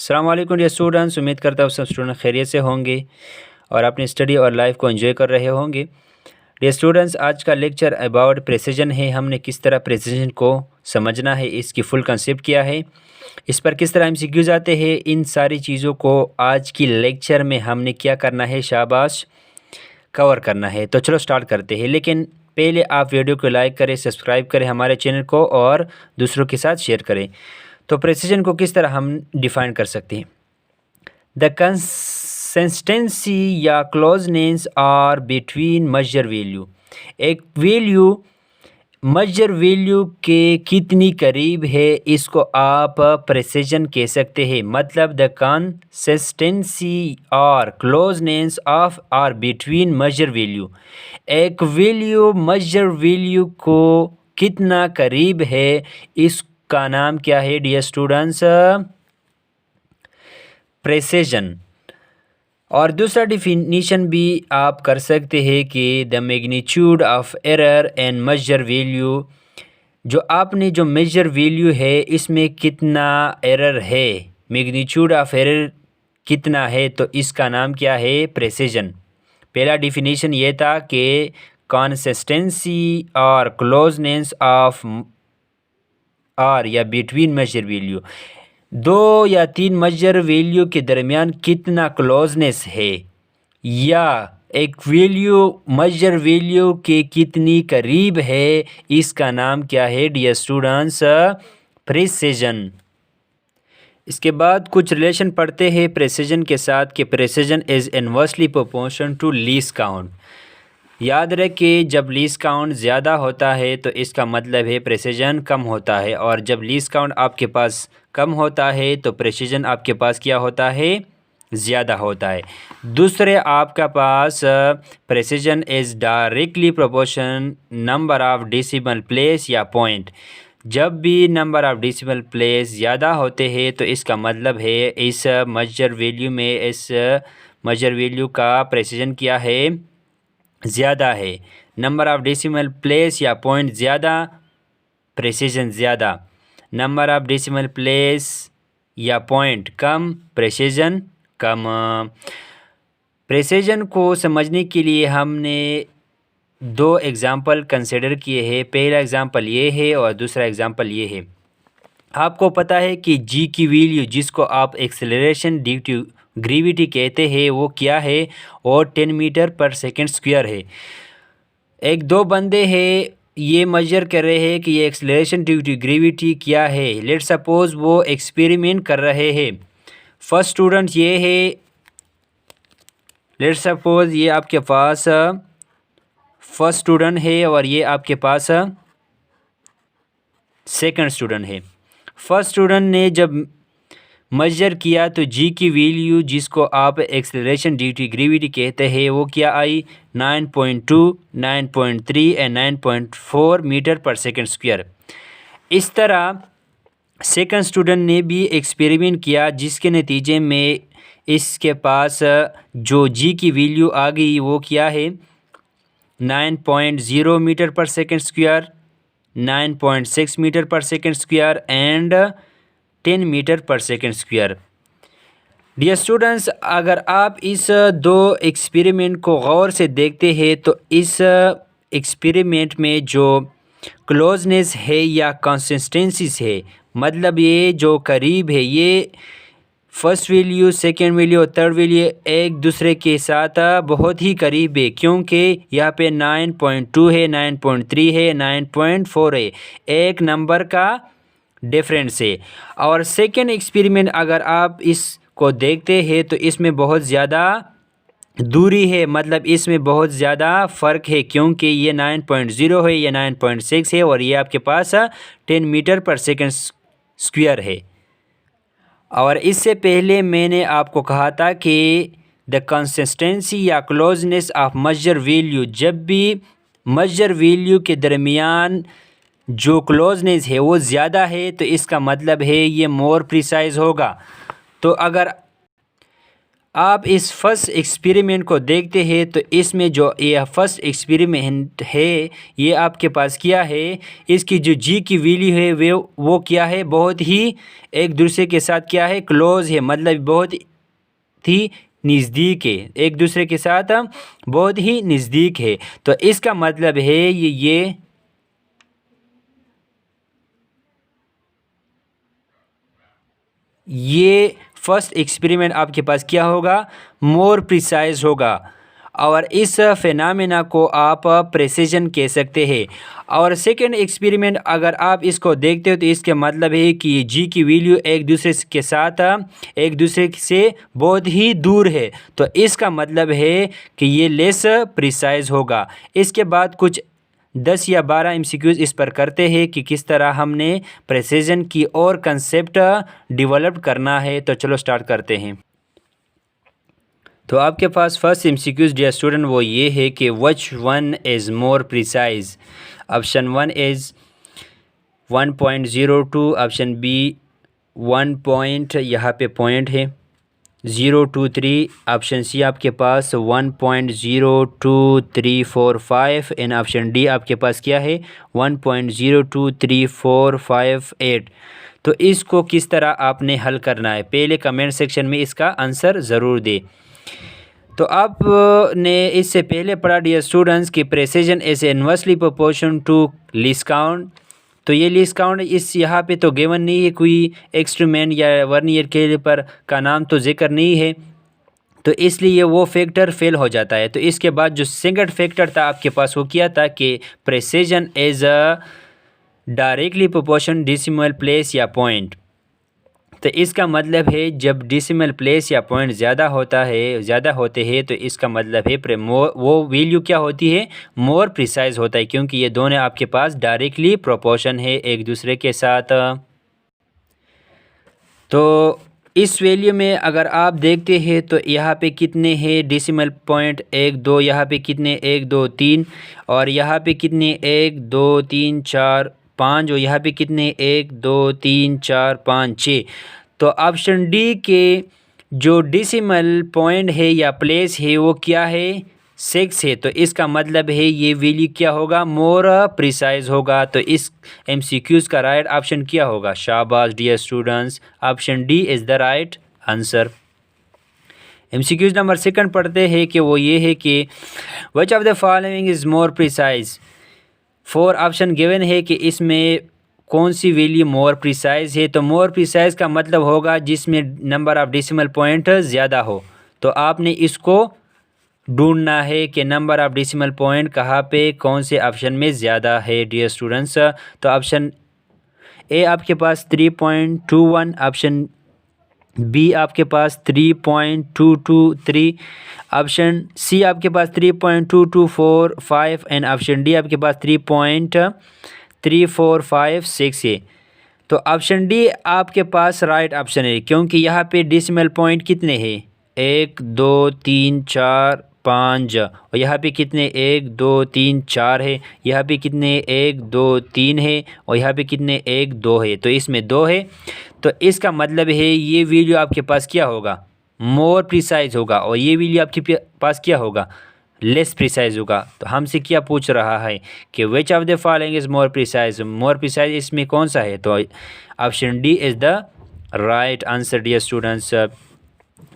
अस्सलाम वालेकुम dear students, उम्मीद करता हूँ सब स्टूडेंट खैरियत से होंगे और अपनी स्टडी और लाइफ को एंजॉय कर रहे होंगे। डियर स्टूडेंट्स, आज का लेक्चर अबाउट प्रेसिजन है। हमने किस तरह प्रेसिजन को समझना है, इसकी फुल कंसेप्ट क्या है, इस पर किस तरह एमसीक्यूज आते हैं, इन सारी चीज़ों को आज की लेक्चर में हमने क्या करना है, शाबाश, कवर करना है। तो चलो स्टार्ट करते हैं। लेकिन पहले आप वीडियो को लाइक करें, सब्सक्राइब करें हमारे चैनल को और दूसरों के साथ शेयर करें। तो प्रेसिजन को किस तरह हम डिफ़ाइन कर सकते हैं? द कंसिस्टेंसी या closeness or between measure value. एक वैल्यू मेजर वैल्यू के कितनी करीब है, इसको आप प्रेसिजन कह सकते हैं। मतलब द कंसिस्टेंसी और closeness of or between measure value. एक वैल्यू मेजर वैल्यू को कितना करीब है, इसका नाम क्या है डियर स्टूडेंट्स? प्रेसिजन। और दूसरा डिफिनीशन भी आप कर सकते हैं कि the magnitude of error and measure value. जो मेजर वैल्यू है इसमें कितना एरर है, मैग्नीट्यूड ऑफ एरर कितना है, तो इसका नाम क्या है? प्रेसिजन। पहला डिफिनीशन ये था कि कंसिस्टेंसी और क्लोजनेस ऑफ आर या बिटवीन मेजर वैल्यू, दो या तीन मेजर वैल्यू के दरमियान कितना क्लोजनेस है, या एक वैल्यू मेजर वैल्यू के कितनी करीब है, इसका नाम क्या है डियर स्टूडेंट्स? प्रेसिजन। इसके बाद कुछ रिलेशन पढ़ते हैं प्रेसिजन के साथ कि precision is inversely proportional to least count. याद रखें, जब लीस्ट काउंट ज़्यादा होता है तो इसका मतलब है प्रेसिजन कम होता है, और जब लीस्ट काउंट आपके पास कम होता है तो प्रेसिजन आपके पास क्या होता है? ज़्यादा होता है। दूसरे आपका पास precision is directly proportion number of decimal place या पॉइंट। जब भी नंबर ऑफ डेसिमल प्लेस ज़्यादा होते हैं तो इसका मतलब है इस मेजर वैल्यू का प्रेसिजन क्या है? ज़्यादा है। नंबर ऑफ डेसिमल प्लेस या पॉइंट ज़्यादा, प्रेसिजन ज़्यादा। नंबर ऑफ डेसिमल प्लेस या पॉइंट कम, प्रेसिजन कम। प्रेसिजन को समझने के लिए हमने दो एग्ज़ाम्पल कंसिडर किए हैं। पहला एग्ज़ाम्पल ये है और दूसरा एग्ज़ाम्पल ये है। आपको पता है कि जी की वैल्यू, जिसको आप एक्सेलरेशन ड्यू टू ग्रेविटी कहते हैं, वो क्या है? और 10 मीटर पर सेकंड स्क्वायर है। एक दो बंदे हैं, ये मेजर कर रहे हैं कि ये एक्सेलरेशन ड्यू टू ग्रेविटी क्या है। लेट्स सपोज वो एक्सपेरिमेंट कर रहे हैं। फर्स्ट स्टूडेंट ये है, लेट्स सपोज ये आपके पास फर्स्ट स्टूडेंट है और ये आपके पास सेकंड स्टूडेंट है। फर्स्ट स्टूडेंट ने जब मेजर किया तो जी की वैल्यू, जिसको आप एक्सेलरेशन ड्यू टू ग्रेविटी कहते हैं, वो क्या आई? 9.2, 9.3 एंड 9.4 मीटर पर सेकंड स्क्वायर। इस तरह सेकंड स्टूडेंट ने भी एक्सपेरिमेंट किया, जिसके नतीजे में इसके पास जो जी की वैल्यू आ गई वो क्या है? 9.0 मीटर पर सेकंड स्क्वायर, 9.6 मीटर पर सेकंड स्क्वायर एंड 10 मीटर पर सेकंड स्क्वायर। डियर स्टूडेंट्स, अगर आप इस दो एक्सपेरिमेंट को गौर से देखते हैं तो इस एक्सपेरिमेंट में जो क्लोजनेस है या कंसिस्टेंसीज है, मतलब ये जो करीब है, ये फर्स्ट वैल्यू, सेकेंड वैल्यू और थर्ड वैल्यू एक दूसरे के साथ बहुत ही करीब है, क्योंकि यहाँ पे 9.2 है, 9.3 है, 9.4 है, एक नंबर का डिफरेंस है। और सेकेंड एक्सपेरिमेंट अगर आप इसको देखते हैं तो इसमें बहुत ज़्यादा दूरी है, मतलब इसमें बहुत ज़्यादा फ़र्क है, क्योंकि ये 9.0 है, ये 9.6 है और ये आपके पास 10 मीटर पर सेकंड स्क्वायर है। और इससे पहले मैंने आपको कहा था कि द कंसिस्टेंसी या क्लोजनेस ऑफ मेजर वैल्यू, जब भी मेजर वैल्यू के दरमियान जो क्लोजनेस है वो ज़्यादा है तो इसका मतलब है ये मोर प्रिसाइज होगा। तो अगर आप इस फर्स्ट एक्सपेरिमेंट को देखते हैं तो इसमें जो ये फर्स्ट एक्सपेरिमेंट है ये आपके पास क्या है, इसकी जो जी की वैल्यू है वो क्या है, बहुत ही एक दूसरे के साथ क्या है, क्लोज है, मतलब बहुत ही नज़दीक है, एक दूसरे के साथ बहुत ही नज़दीक है। तो इसका मतलब है ये फर्स्ट एक्सपेरिमेंट आपके पास क्या होगा, मोर प्रिसाइज होगा, और इस फेनामिना को आप प्रेसिजन कह सकते हैं। और सेकेंड एक्सपेरिमेंट अगर आप इसको देखते हो तो इसके मतलब है कि जी की वैल्यू एक दूसरे के साथ एक दूसरे से बहुत ही दूर है, तो इसका मतलब है कि ये लेस प्रिसाइज होगा। इसके बाद कुछ 10 या 12 एमसीक्यूज इस पर करते हैं कि किस तरह हमने प्रेसिजन की और कंसेप्ट डेवलप करना है। तो चलो स्टार्ट करते हैं। तो आपके पास फर्स्ट एमसीक्यूज डियर स्टूडेंट वो ये है कि which one is more precise. Option 1 is 1.02, option B 1 point, यहाँ पे पॉइंट है 023, ऑप्शन सी आपके पास 1.02345 एंड ऑप्शन डी आपके पास क्या है 1.02345 तो इसको किस तरह आपने हल करना है, पहले कमेंट सेक्शन में इसका आंसर ज़रूर दे। तो आपने इससे पहले पढ़ा डियर स्टूडेंट्स कि precision is inversely proportion to least count. तो ये लीस्ट काउंट इस यहाँ पे तो गिवन नहीं है, कोई एक्सट्रीमेंट या वर्नियर कैलिपर का नाम तो जिक्र नहीं है, तो इसलिए वो फैक्टर फेल हो जाता है। तो इसके बाद जो सेकंड फैक्टर था आपके पास वो किया था कि precision is a directly proportion decimal place या पॉइंट। तो इसका मतलब है जब डेसिमल प्लेस या पॉइंट ज़्यादा होते हैं तो इसका मतलब है वो वैल्यू क्या होती है, मोर प्रिसाइज होता है, क्योंकि ये दोनों आपके पास डायरेक्टली प्रोपोर्शन है एक दूसरे के साथ। तो इस वैल्यू में अगर आप देखते हैं तो यहाँ पे कितने हैं डेसिमल पॉइंट, 1 2, यहाँ पे कितने 1 2 3, और यहाँ पे कितने 1 2 3 4 5, और यहाँ पे कितने 1 2 3 4 5 6। तो ऑप्शन डी के जो डेसिमल पॉइंट है या प्लेस है वो क्या है 6 है, तो इसका मतलब है ये वैल्यू क्या होगा, मोर प्रिसाइज होगा। तो इस एमसीक्यूज का राइट ऑप्शन क्या होगा, शाबाश dear students, option D is the right answer. MCQs number second पढ़ते हैं कि वो ये है कि which of the following is more precise. 4 option given है कि इसमें कौन सी वैल्यू मोर प्रिसाइज है। तो मोर प्रिसाइज का मतलब होगा जिसमें नंबर ऑफ डेसिमल पॉइंट ज़्यादा हो। तो आपने इसको ढूंढना है कि नंबर ऑफ डेसिमल पॉइंट कहाँ पे कौन से ऑप्शन में ज़्यादा है डियर स्टूडेंट्स। तो ऑप्शन ए आपके पास 3.21, ऑप्शन बी आपके पास 3.223, ऑप्शन सी आपके पास 3.2245 एंड ऑप्शन डी आपके पास 3.3456 है। तो ऑप्शन डी आपके पास राइट ऑप्शन है, क्योंकि यहाँ पे डेसिमल पॉइंट कितने हैं 1 2 3 4 5, और यहाँ पे कितने 1 2 3 4 है, यहाँ पे कितने 1 2 3 है, और यहाँ पे कितने 1 2 है, तो इसमें 2 है। तो इसका मतलब है ये वैल्यू आपके पास क्या होगा, मोर प्रिसाइज होगा, और ये वैल्यू आपके पास क्या होगा, लेस प्रिसाइज होगा। तो हमसे क्या पूछ रहा है कि which of the following is more precise, more precise इसमें कौन सा है, तो option D is the right answer dear students.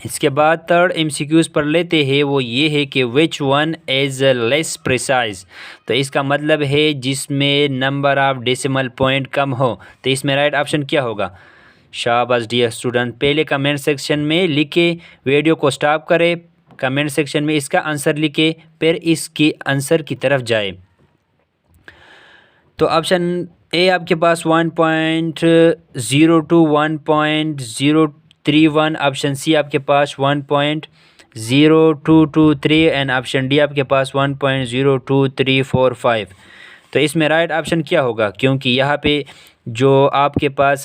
इसके बाद थर्ड एमसीक्यूज पढ़ लेते हैं, वो ये है कि which one is less precise. तो इसका मतलब है जिसमें नंबर ऑफ डेसिमल पॉइंट कम हो। तो इसमें राइट ऑप्शन क्या होगा, शाबाश डियर स्टूडेंट, पहले कमेंट सेक्शन में लिखे, वीडियो को स्टॉप करें, कमेंट सेक्शन में इसका आंसर लिखे, फिर इसकी आंसर की तरफ जाए। तो ऑप्शन ए आपके पास 1.02 1.031, ऑप्शन सी आपके पास 1.0223 एंड ऑप्शन डी आपके पास 1.02345। तो इसमें राइट ऑप्शन क्या होगा, क्योंकि यहाँ पे जो आपके पास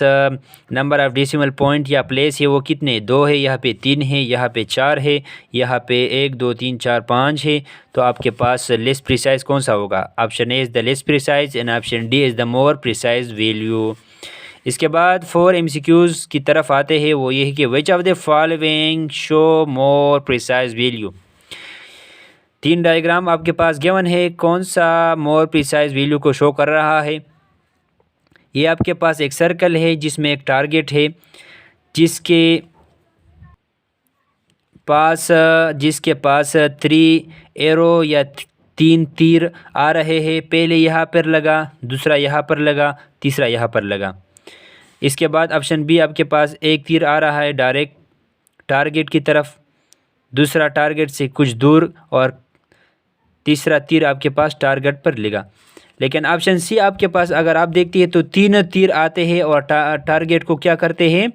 नंबर ऑफ डेसिमल पॉइंट या प्लेस है वो कितने 2 है, यहाँ पे 3 है, यहाँ पे 4 है, यहाँ पे 1 2 3 4 5 है। तो आपके पास लेस प्रिसाइज कौन सा होगा, option A is the less precise and option D is the more precise value. इसके बाद 4 MCQs की तरफ आते हैं, वो ये है कि which of the following show more precise value. 3 diagram आपके पास गिवन है, कौन सा मोर प्रिसाइज वैल्यू को शो कर रहा है। ये आपके पास एक सर्कल है जिसमें एक टारगेट है, जिसके पास 3 एरो या 3 तीर आ रहे हैं। पहले यहाँ पर लगा, दूसरा यहाँ पर लगा, तीसरा यहाँ पर लगा। इसके बाद ऑप्शन बी आपके पास एक तीर आ रहा है डायरेक्ट टारगेट की तरफ, दूसरा टारगेट से कुछ दूर, और तीसरा तीर आपके पास टारगेट पर लगा। लेकिन ऑप्शन सी आपके पास अगर आप देखते हैं तो 3 तीर आते हैं और टारगेट को क्या करते हैं,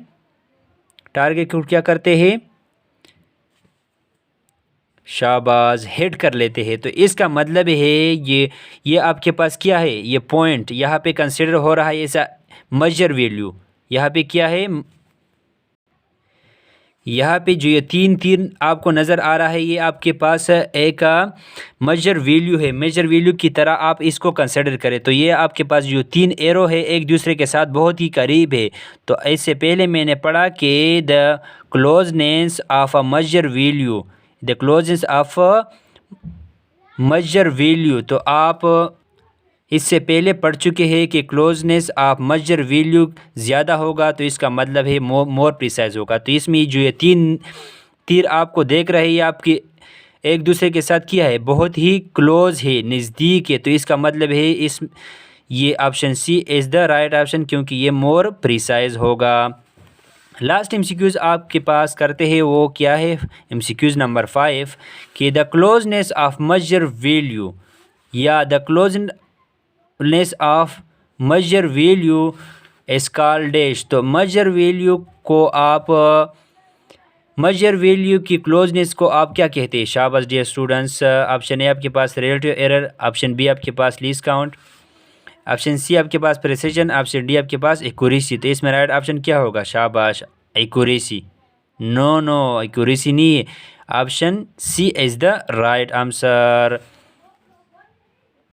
शाबाश, हिट कर लेते हैं। तो इसका मतलब है ये आपके पास क्या है, ये पॉइंट यहाँ पे कंसिडर हो रहा है ऐसा मेजर वैल्यू। यहाँ पे क्या है, यहाँ पे जो ये 3 तीर आपको नज़र आ रहा है, ये आपके पास एक मेजर वैल्यू है। मेजर वैल्यू की तरह आप इसको कंसिडर करें। तो ये आपके पास जो 3 एरो है एक दूसरे के साथ बहुत ही करीब है। तो इससे पहले मैंने पढ़ा कि the closeness of a measure value, the closeness of measure value, तो आप इससे पहले पढ़ चुके हैं कि क्लोजनेस ऑफ मेजर वैल्यू ज़्यादा होगा तो इसका मतलब है मोर प्रिसाइज होगा। तो इसमें जो ये 3 तीर आपको देख रहे हैं, आपके एक दूसरे के साथ किया है, बहुत ही क्लोज है, नज़दीक है। तो इसका मतलब है ये option C is the right option, क्योंकि ये मोर प्रिसाइज होगा। लास्ट MCQs आपके पास करते हैं, वो क्या है, MCQs नंबर 5 कि the closeness of measure value या the closeness of measure value is called dash. तो मेजर वैल्यू को आप मेजर वैल्यू की क्लोजनेस को आप क्या कहते हैं। शाबाश डियर स्टूडेंट्स। ऑप्शन ए आपके पास रिलेटिव एरर, ऑप्शन बी आपके पास लीस्ट काउंट, ऑप्शन सी आपके पास प्रिसिजन, ऑप्शन डी आपके पास एक्यूरेसी। तो इसमें राइट ऑप्शन क्या होगा, शाबाश, एक्यूरेसी। नो, एक्यूरेसी नहीं है, option C is the right answer.